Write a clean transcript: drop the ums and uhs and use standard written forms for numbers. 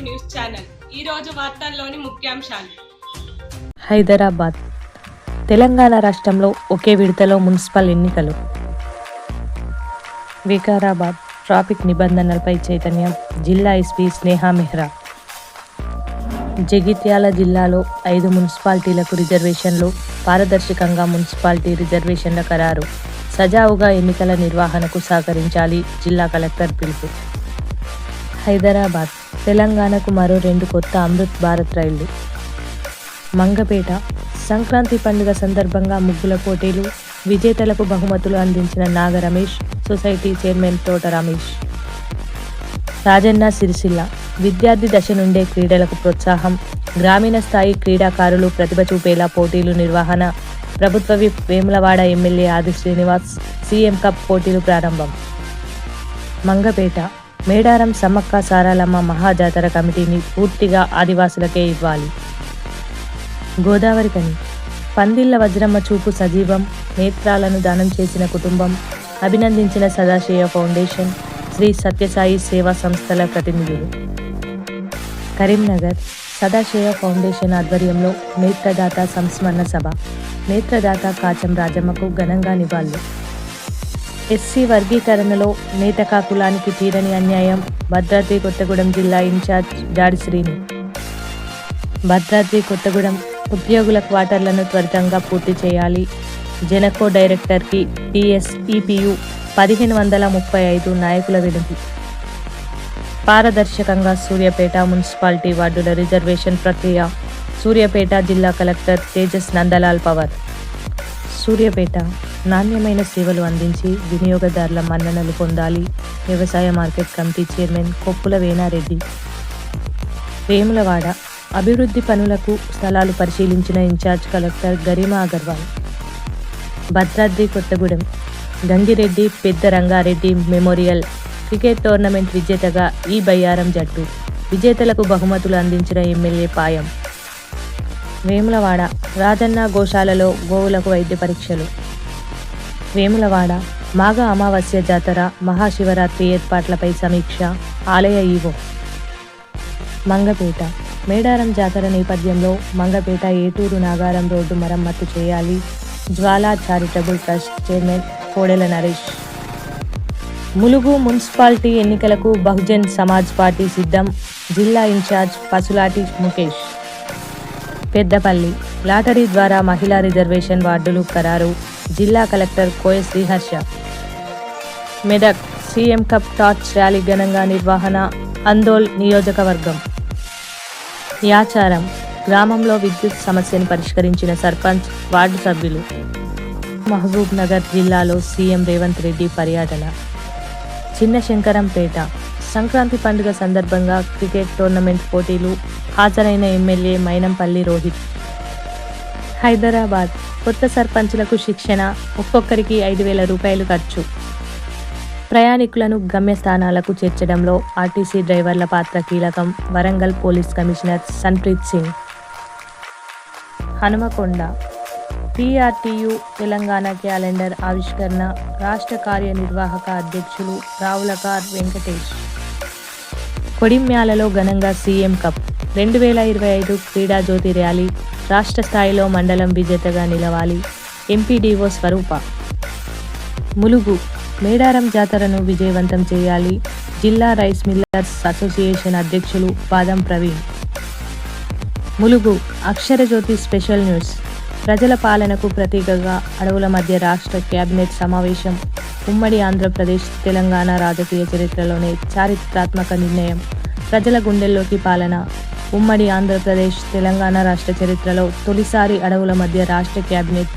News channel. ఈ రోజు వార్తల్లోని ముఖ్యాంశాలు. హైదరాబాద్ తెలంగాణ రాష్ట్రంలో ఒకే విడతలో మున్సిపల్ ఎన్నికలు. వికారాబాద్ ట్రాఫిక్ నిబంధనలపై చైతన్యం. జిల్లా ఎస్పీ స్నేహా మెహ్రా. జగిత్యాల జిల్లాలో 5 మున్సిపాలిటీలకు రిజర్వేషన్లు. పారదర్శకంగా మున్సిపాలిటీ రిజర్వేషన్ల ఖరారు. సజావుగా ఎన్నికల నిర్వహణకు సహకరించాలి. జిల్లా కలెక్టర్ పిలుపు. హైదరాబాద్ తెలంగాణకు మరో 2 కొత్త అమృత్ భారత్ రైళ్లు. మంగపేట సంక్రాంతి పండుగ సందర్భంగా ముగ్గుల పోటీలు. విజేతలకు బహుమతులు అందించిన నాగ రమేష్, సొసైటీ చైర్మన్ తోట రమేష్. రాజన్న సిరిసిల్ల విద్యార్థి దశ నుండే క్రీడలకు ప్రోత్సాహం. గ్రామీణ స్థాయి క్రీడాకారులు ప్రతిభ చూపేలా పోటీలు నిర్వహణ. ప్రభుత్వ విప్ వేములవాడ ఎమ్మెల్యే ఆది శ్రీనివాస్. సీఎం కప్ పోటీలు ప్రారంభం. మంగపేట మేడారం సమ్మక్క సారాలమ్మ మహాజాతర కమిటీని పూర్తిగా ఆదివాసులకే ఇవ్వాలి. గోదావరికని పందిళ్ల వజ్రమ్మ చూపు సజీవం. నేత్రాలను దానం చేసిన కుటుంబం. అభినందించిన సదాశివ ఫౌండేషన్, శ్రీ సత్యసాయి సేవా సంస్థల ప్రతినిధులు. కరీంనగర్ సదాశివ ఫౌండేషన్ ఆధ్వర్యంలో నేత్రదాత సంస్మరణ సభ. నేత్రదాత కాచం రాజమ్మకు ఘనంగా నివాళులు. ఎస్సీ వర్గీకరణలో నేతకా కులానికి తీరని అన్యాయం. భద్రాద్రి కొత్తగూడెం జిల్లా ఇన్ఛార్జ్ జాడి శ్రీను. భద్రాద్రి కొత్తగూడెం ఉద్యోగుల క్వార్టర్లను త్వరితంగా పూర్తి చేయాలి. జెనకో డైరెక్టర్కి టీఎస్ఈపియు 1535 నాయకుల వినతి. పారదర్శకంగా సూర్యాపేట మున్సిపాలిటీ వార్డుల రిజర్వేషన్ ప్రక్రియ. సూర్యాపేట జిల్లా కలెక్టర్ తేజస్ నందలాల్ పవర్. సూర్యాపేట నాణ్యమైన సేవలు అందించి వినియోగదారుల మన్ననలు పొందాలి. వ్యవసాయ market committee chairman Koppula Venareddy. Vemulawada అభివృద్ధి పనులకు స్థలాలు పరిశీలించిన ఇన్ఛార్జ్ కలెక్టర్ గరిమా అగర్వాల్. భద్రాద్రి కొత్తగూడెం గంగిరెడ్డి పెద్ద రంగారెడ్డి మెమోరియల్ క్రికెట్ టోర్నమెంట్ విజేతగా ఈ బయ్యారం జట్టు. విజేతలకు బహుమతులు అందించిన ఎమ్మెల్యే పాయం. వేములవాడ రాజన్న గోశాలలో గోవులకు వైద్య పరీక్షలు. వేములవాడ మాఘ అమావాస్య జాతర, మహాశివరాత్రి ఏర్పాట్లపై సమీక్ష. ఆలయ ఈవో. మంగపేట మేడారం జాతర నేపథ్యంలో మంగపేట ఏటూరు నాగారం రోడ్డు మరమ్మతు చేయాలి. Jwala charitable trust chairman Kodela Naresh. Mulugu municipality ఎన్నికలకు బహుజన్ సమాజ్ పార్టీ సిద్ధం. జిల్లా ఇన్ఛార్జ్ పసులాటి ముఖేష్. పెద్దపల్లి లాటరీ ద్వారా మహిళా రిజర్వేషన్ వార్డులు ఖరారు. జిల్లా collector Koya Sriharsha. Medak CM cup torch rally ఘనంగా నిర్వహణ. అందోల్ నియోజకవర్గం. యాచారం గ్రామంలో విద్యుత్ సమస్యను పరిష్కరించిన సర్పంచ్, వార్డు సభ్యులు. మహబూబ్ నగర్ జిల్లాలో సీఎం రేవంత్ రెడ్డి పర్యటన. చిన్న శంకరంపేట సంక్రాంతి పండుగ సందర్భంగా క్రికెట్ టోర్నమెంట్ పోటీలు. హాజరైన ఎమ్మెల్యే మైనంపల్లి రోహిత్. హైదరాబాద్ కొత్త సర్పంచులకు శిక్షణ. ఒక్కొక్కరికి 5,000 రూపాయలు ఖర్చు. ప్రయాణికులను గమ్యస్థానాలకు చేర్చడంలో ఆర్టీసీ డ్రైవర్ల పాత్ర కీలకం. Warangal police commissioner Sanpreet Singh. Hanumakonda PRTU Telangana calendar ఆవిష్కరణ. రాష్ట్ర కార్యనిర్వాహక అధ్యక్షులు రావులకార్ వెంకటేష్. కొడిమ్యాలలో ఘనంగా సీఎం కప్ 2025 క్రీడా జ్యోతి ర్యాలీ. రాష్ట్ర స్థాయిలో మండలం విజేతగా నిలవాలి. ఎంపీడీఓ స్వరూప. ములుగు మేడారం జాతరను విజయవంతం చేయాలి. జిల్లా రైస్ మిల్లర్స్ అసోసియేషన్ అధ్యక్షులు బాదం ప్రవీణ్. Mulugu Aksharajyothi special news. ప్రజల పాలనకు ప్రతీకగా అడవుల మధ్య రాష్ట్ర కేబినెట్ సమావేశం. ఉమ్మడి ఆంధ్రప్రదేశ్ తెలంగాణ రాజకీయ చరిత్రలోనే చారిత్రాత్మక నిర్ణయం. ప్రజల గుండెల్లోకి పాలన. ఉమ్మడి ఆంధ్రప్రదేశ్ తెలంగాణ రాష్ట్ర చరిత్రలో తొలిసారి అడవుల మధ్య రాష్ట్ర కేబినెట్